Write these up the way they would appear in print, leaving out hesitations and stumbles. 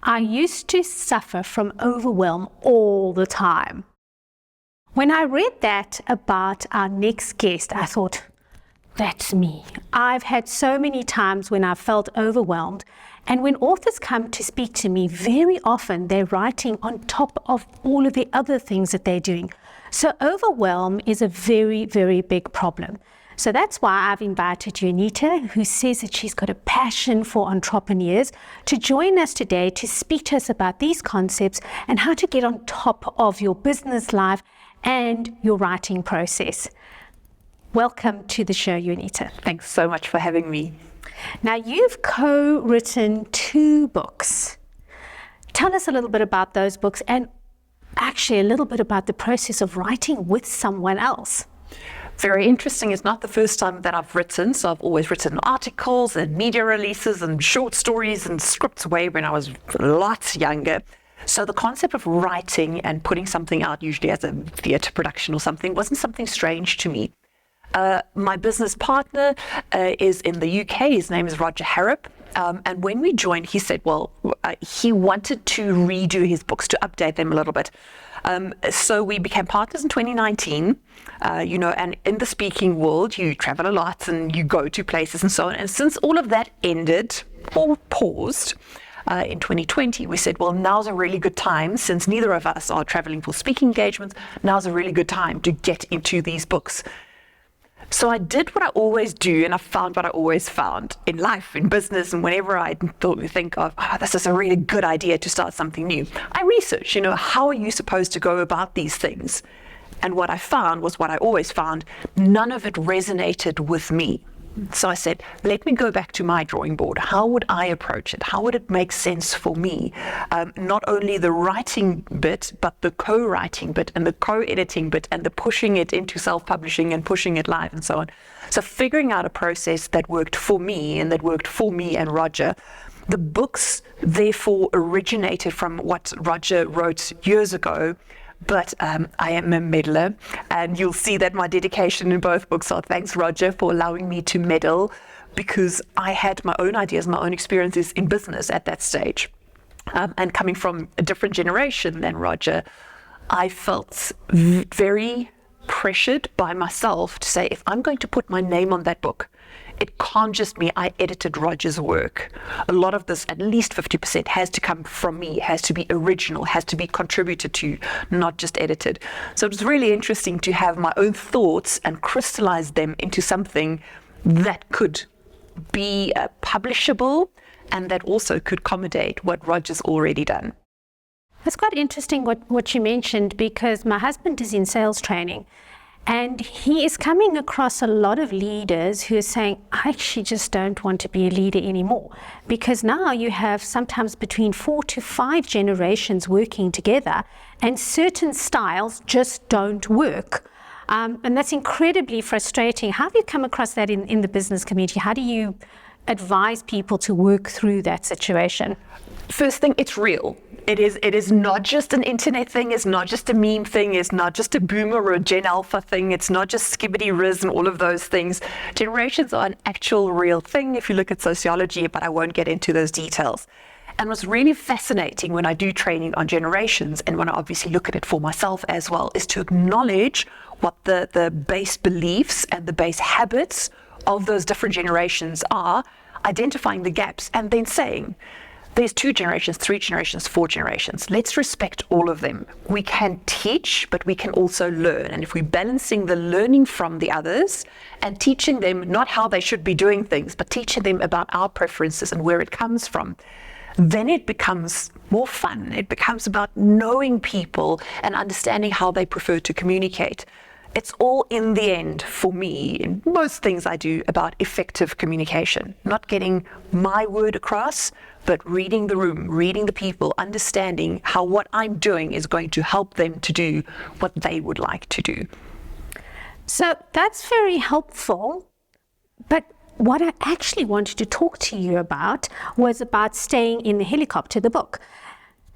I used to suffer from overwhelm all the time. When I read that about our next guest, I thought, that's me. I've had so many times when I felt overwhelmed, and when authors come to speak to me, very often they're writing on top of all of the other things that they're doing. So overwhelm is a very, very big problem. So that's why I've invited Juanita, who says that she's got a passion for entrepreneurs, to join us today to speak to us about these concepts and how to get on top of your business life and your writing process. Welcome to the show, Juanita. Thanks so much for having me. Now, you've co-written 2 books. Tell us a little bit about those books and actually a little bit about the process of writing with someone else. Very interesting. It's not the first time that I've written, so I've always written articles and media releases and short stories and scripts way when I was a lot younger. So the concept of writing and putting something out, usually as a theatre production or something, wasn't something strange to me. My business partner is in the UK. His name is Roger Harrop. And when we joined, he said, he wanted to redo his books, to update them a little bit. So we became partners in 2019, and in the speaking world, you travel a lot and you go to places and so on. And since all of that ended or paused in 2020, we said, well, now's a really good time, since neither of us are traveling for speaking engagements, now's a really good time to get into these books. So I did what I always do, and I found what I always found in life, in business, and whenever I think of, this is a really good idea to start something new. I research, how are you supposed to go about these things? And what I found was what I always found, none of it resonated with me. So I said, let me go back to my drawing board. How would I approach it? How would it make sense for me? Not only the writing bit, but the co-writing bit and the co-editing bit and the pushing it into self-publishing and pushing it live and so on. So figuring out a process that worked for me and that worked for me and Roger. The books, therefore, originated from what Roger wrote years ago. But I am a meddler, and you'll see that my dedication in both books are thanks, Roger, for allowing me to meddle, because I had my own ideas, my own experiences in business at that stage. And coming from a different generation than Roger, I felt very pressured by myself to say, if I'm going to put my name on that book, it can't just be I edited Roger's work. A lot of this, at least 50%, has to come from me, has to be original, has to be contributed to, not just edited. So it was really interesting to have my own thoughts and crystallize them into something that could be publishable and that also could accommodate what Roger's already done. It's quite interesting what you mentioned, because my husband is in sales training. And he is coming across a lot of leaders who are saying, I actually just don't want to be a leader anymore. Because now you have sometimes between 4 to 5 generations working together, and certain styles just don't work. And that's incredibly frustrating. How have you come across that in the business community? How do you advise people to work through that situation? First thing, it's real. It is not just an internet thing, it's not just a meme thing, it's not just a boomer or a Gen Alpha thing, it's not just skibbity riz and all of those things. Generations are an actual real thing if you look at sociology, but I won't get into those details. And what's really fascinating when I do training on generations, and when I obviously look at it for myself as well, is to acknowledge what the base beliefs and the base habits of those different generations are, identifying the gaps, and then saying, there's 2 generations, 3 generations, 4 generations. Let's respect all of them. We can teach, but we can also learn. And if we're balancing the learning from the others and teaching them not how they should be doing things, but teaching them about our preferences and where it comes from, then it becomes more fun. It becomes about knowing people and understanding how they prefer to communicate. It's all, in the end, for me, in most things I do, about effective communication. Not getting my word across, but reading the room, reading the people, understanding how what I'm doing is going to help them to do what they would like to do. So that's very helpful. But what I actually wanted to talk to you about was about staying in the helicopter, the book.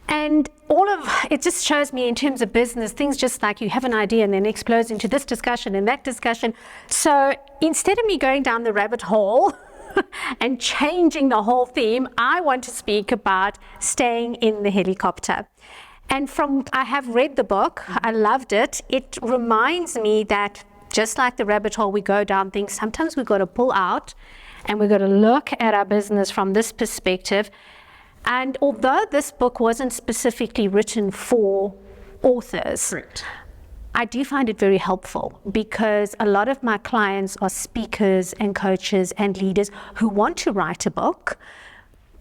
And all of it just shows me, in terms of business, things just like you have an idea and then explodes into this discussion and that discussion. So instead of me going down the rabbit hole and changing the whole theme, I want to speak about staying in the helicopter. And I have read the book, I loved it. It reminds me that just like the rabbit hole we go down things, sometimes we've got to pull out and we've got to look at our business from this perspective. And although this book wasn't specifically written for authors, Correct. I do find it very helpful because a lot of my clients are speakers and coaches and leaders who want to write a book,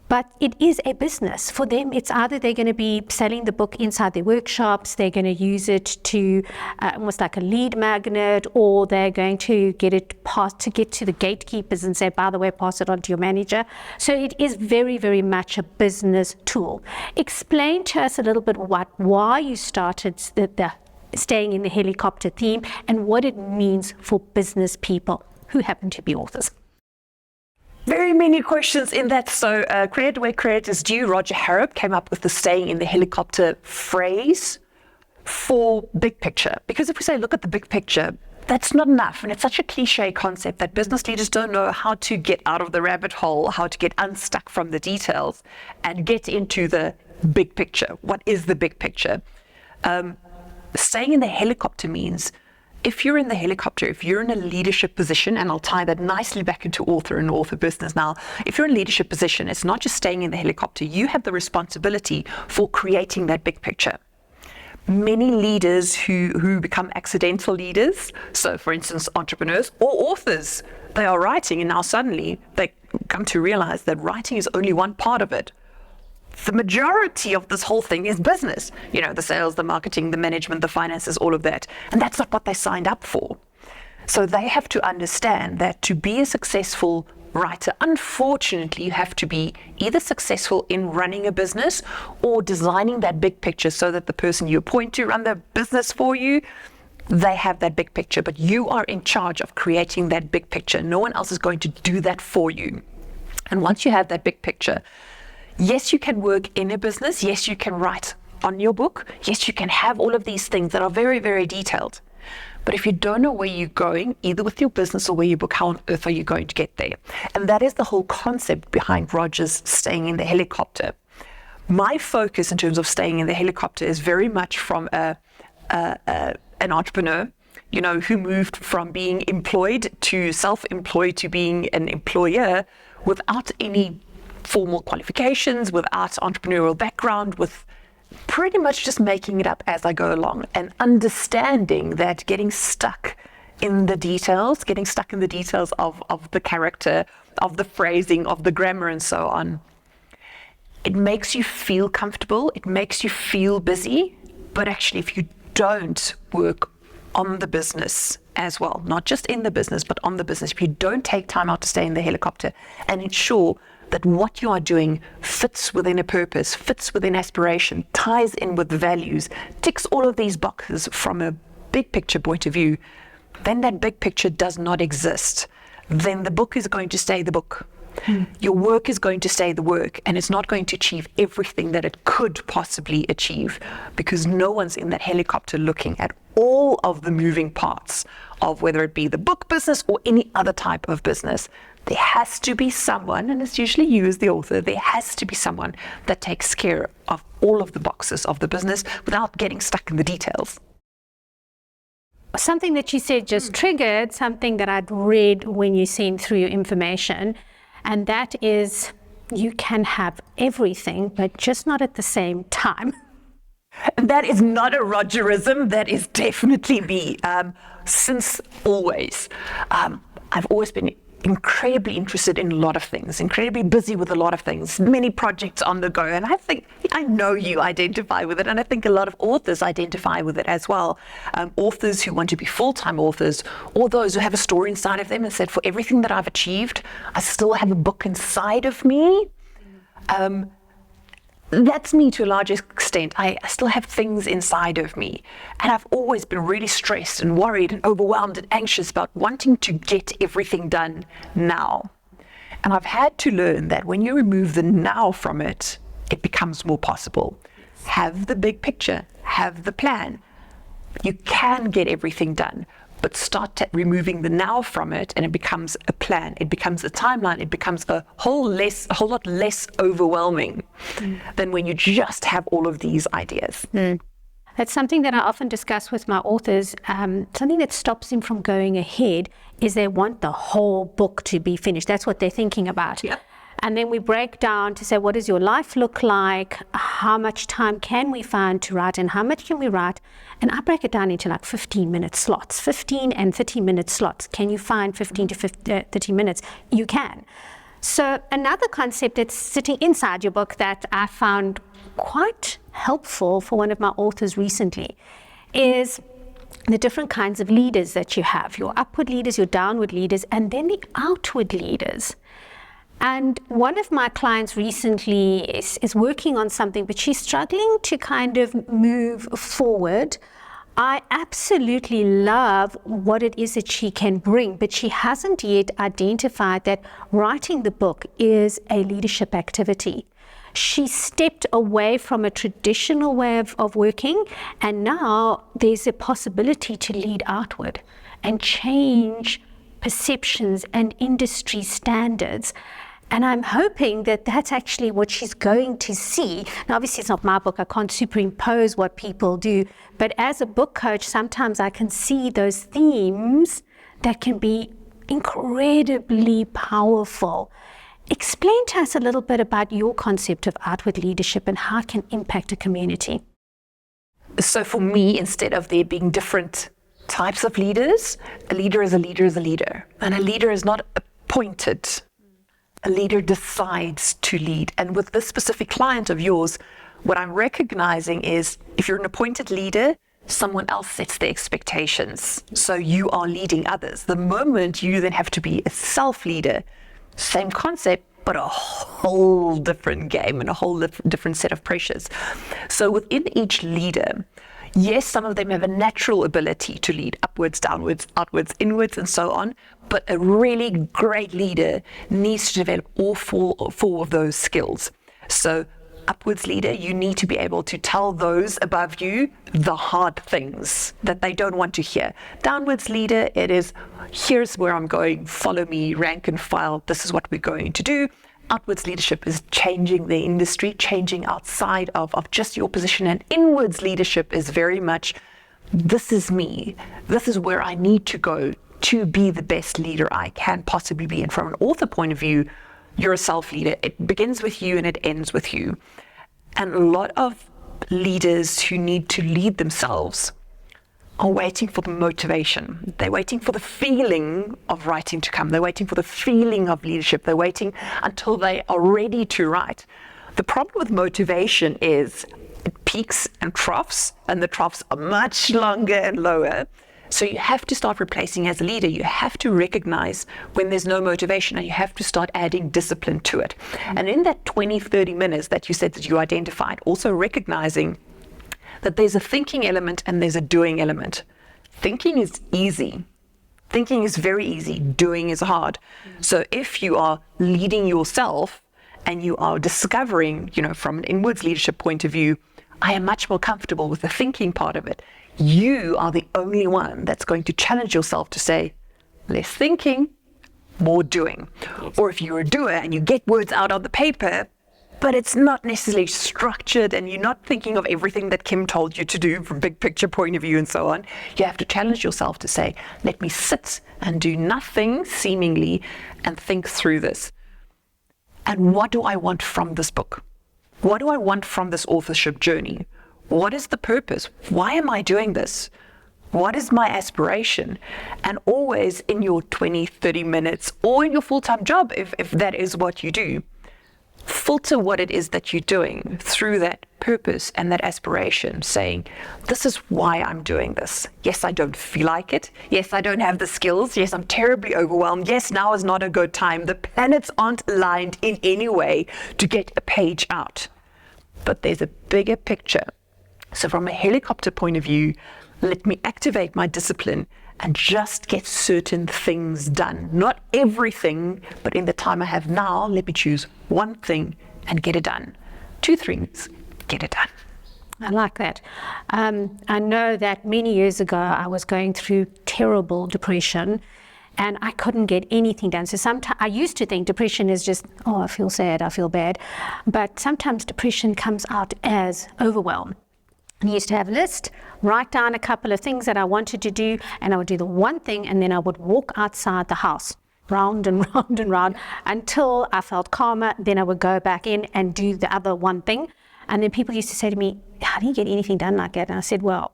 but it is a business. For them, it's either they're going to be selling the book inside their workshops, they're going to use it to almost like a lead magnet, or they're going to get it passed to get to the gatekeepers and say, by the way, pass it on to your manager. So it is very, very much a business tool. Explain to us a little bit why you started the staying in the helicopter theme and what it means for business people who happen to be authors. Very many questions in that. So credit where credit is due. Roger Harrop came up with the staying in the helicopter phrase for big picture. Because if we say, look at the big picture, that's not enough. And it's such a cliche concept that business leaders don't know how to get out of the rabbit hole, how to get unstuck from the details and get into the big picture. What is the big picture? Staying in the helicopter means if you're in the helicopter, if you're in a leadership position, and I'll tie that nicely back into author and author business now, if you're in a leadership position, it's not just staying in the helicopter, you have the responsibility for creating that big picture. Many leaders who become accidental leaders, so for instance, entrepreneurs or authors, they are writing and now suddenly they come to realize that writing is only one part of it. The majority of this whole thing is business, the sales, the marketing, the management, the finances, all of that. And that's not what they signed up for. So they have to understand that to be a successful writer, unfortunately, you have to be either successful in running a business or designing that big picture so that the person you appoint to run the business for you, they have that big picture, but you are in charge of creating that big picture. No one else is going to do that for you. And once you have that big picture, yes, you can work in a business. Yes, you can write on your book. Yes, you can have all of these things that are very, very detailed. But if you don't know where you're going, either with your business or where your book, how on earth are you going to get there? And that is the whole concept behind Roger's staying in the helicopter. My focus in terms of staying in the helicopter is very much from an entrepreneur, who moved from being employed to self-employed to being an employer without any formal qualifications, without entrepreneurial background, with pretty much just making it up as I go along and understanding that getting stuck in the details of the character, of the phrasing, of the grammar and so on, it makes you feel comfortable, it makes you feel busy, but actually if you don't work on the business as well, not just in the business, but on the business, if you don't take time out to stay in the helicopter and ensure that what you are doing fits within a purpose, fits within aspiration, ties in with values, ticks all of these boxes from a big picture point of view, then that big picture does not exist. Then the book is going to stay the book. Your work is going to stay the work, and it's not going to achieve everything that it could possibly achieve because no one's in that helicopter looking at all of the moving parts of whether it be the book business or any other type of business. There has to be someone, and it's usually you as the author, there has to be someone that takes care of all of the boxes of the business without getting stuck in the details. Something that you said just triggered something that I'd read when you sent through your information, and that is you can have everything, but just not at the same time. And that is not a Rogerism, that is definitely me. Since always, I've always been incredibly interested in a lot of things, incredibly busy with a lot of things, many projects on the go. And I know you identify with it, and I think a lot of authors identify with it as well. Authors who want to be full-time authors, or those who have a story inside of them and said, for everything that I've achieved, I still have a book inside of me. That's me to a large extent. I still have things inside of me. And I've always been really stressed and worried and overwhelmed and anxious about wanting to get everything done now. And I've had to learn that when you remove the now from it, it becomes more possible. Have the big picture, have the plan. You can get everything done, but start removing the now from it, and it becomes a plan, it becomes a timeline, it becomes a whole lot less overwhelming than when you just have all of these ideas. That's something that I often discuss with my authors. Something that stops them from going ahead is they want the whole book to be finished. That's what they're thinking about. Yep. And then we break down to say, what does your life look like? How much time can we find to write, and how much can we write? And I break it down into like 15-minute slots, 15 and 30-minute slots. Can you find 15 to 30 minutes? You can. So another concept that's sitting inside your book that I found quite helpful for one of my authors recently is the different kinds of leaders that you have, your upward leaders, your downward leaders, and then the outward leaders. And one of my clients recently is working on something, but she's struggling to kind of move forward. I absolutely love what it is that she can bring, but she hasn't yet identified that writing the book is a leadership activity. She stepped away from a traditional way of working, and now there's a possibility to lead outward and change perceptions and industry standards. And I'm hoping that that's actually what she's going to see. Now, obviously, it's not my book. I can't superimpose what people do. But as a book coach, sometimes I can see those themes that can be incredibly powerful. Explain to us a little bit about your concept of outward leadership and how it can impact a community. So for me, instead of there being different types of leaders, a leader is a leader is a leader. And a leader is not appointed. A leader decides to lead. And with this specific client of yours, what I'm recognizing is if you're an appointed leader, someone else sets the expectations. So you are leading others. The moment you then have to be a self-leader, same concept, but a whole different game and a whole different set of pressures. So within each leader, yes, some of them have a natural ability to lead upwards, downwards, outwards, inwards, and so on. But a really great leader needs to develop all four of those skills. So upwards leader, you need to be able to tell those above you the hard things that they don't want to hear. Downwards leader, it is, here's where I'm going, follow me, rank and file, this is what we're going to do. Outwards leadership is changing the industry, changing outside of just your position. And inwards leadership is very much, this is me, this is where I need to go to be the best leader I can possibly be. And from an author point of view, you're a self-leader. It begins with you and it ends with you. And a lot of leaders who need to lead themselves are waiting for the motivation. They're waiting for the feeling of writing to come. They're waiting for the feeling of leadership. They're waiting until they are ready to write. The problem with motivation is it peaks and troughs, and the troughs are much longer and lower. So you have to start replacing as a leader. You have to recognize when there's no motivation, and you have to start adding discipline to it. And in that 20, 30 minutes that you said that you identified, also recognizing that there's a thinking element and there's a doing element. Thinking is easy. Thinking is very easy. Doing is hard. So if you are leading yourself and you are discovering, from an inwards leadership point of view, I am much more comfortable with the thinking part of it. You are the only one that's going to challenge yourself to say, less thinking, more doing. Or if you're a doer and you get words out on the paper, but it's not necessarily structured and you're not thinking of everything that Kim told you to do from big picture point of view and so on, you have to challenge yourself to say, let me sit and do nothing seemingly and think through this. And what do I want from this book? What do I want from this authorship journey? What is the purpose? Why am I doing this? What is my aspiration? And always in your 20, 30 minutes or in your full-time job, if that is what you do, filter what it is that you're doing through that purpose and that aspiration, saying, this is why I'm doing this. Yes, I don't feel like it. Yes, I don't have the skills. Yes, I'm terribly overwhelmed. Yes, now is not a good time. The planets aren't aligned in any way to get a page out. But there's a bigger picture. So from a helicopter point of view, let me activate my discipline and just get certain things done. Not everything, but in the time I have now, let me choose one thing and get it done. 2 things, get it done. I like that. I know that many years ago I was going through terrible depression and I couldn't get anything done. So sometimes I used to think depression is just, oh, I feel sad, I feel bad. But sometimes depression comes out as overwhelm. I used to have a list, write down a couple of things that I wanted to do, and I would do the one thing, and then I would walk outside the house, round and round and round, until I felt calmer. Then I would go back in and do the other one thing. And then people used to say to me, how do you get anything done like that? And I said, well,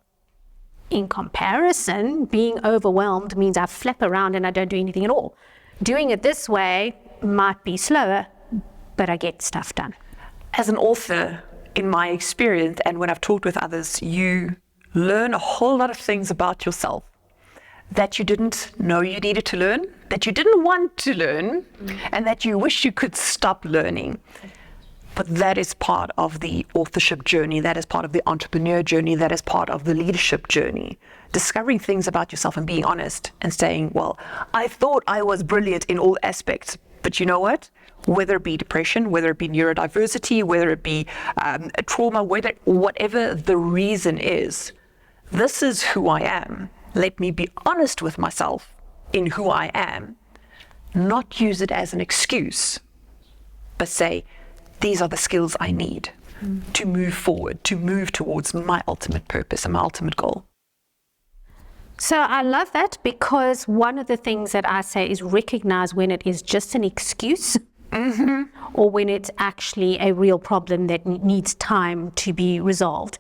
in comparison, being overwhelmed means I flap around and I don't do anything at all. Doing it this way might be slower, but I get stuff done. As an author, in my experience, and when I've talked with others, you learn a whole lot of things about yourself that you didn't know you needed to learn, that you didn't want to learn, and that you wish you could stop learning. But that is part of the authorship journey, that is part of the entrepreneur journey, that is part of the leadership journey. Discovering things about yourself and being honest and saying, well, I thought I was brilliant in all aspects, but you know what? Whether it be depression, whether it be neurodiversity, whether it be a trauma, whatever the reason is, this is who I am. Let me be honest with myself in who I am, not use it as an excuse, but say, these are the skills I need to move forward, to move towards my ultimate purpose and my ultimate goal. So I love that, because one of the things that I say is recognize when it is just an excuse or when it's actually a real problem that needs time to be resolved.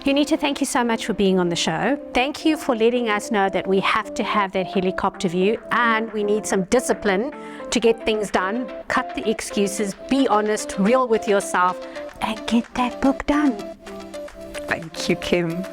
Juanita, thank you so much for being on the show. Thank you for letting us know that we have to have that helicopter view and we need some discipline to get things done. Cut the excuses, be honest, real with yourself, and get that book done. Thank you, Kim.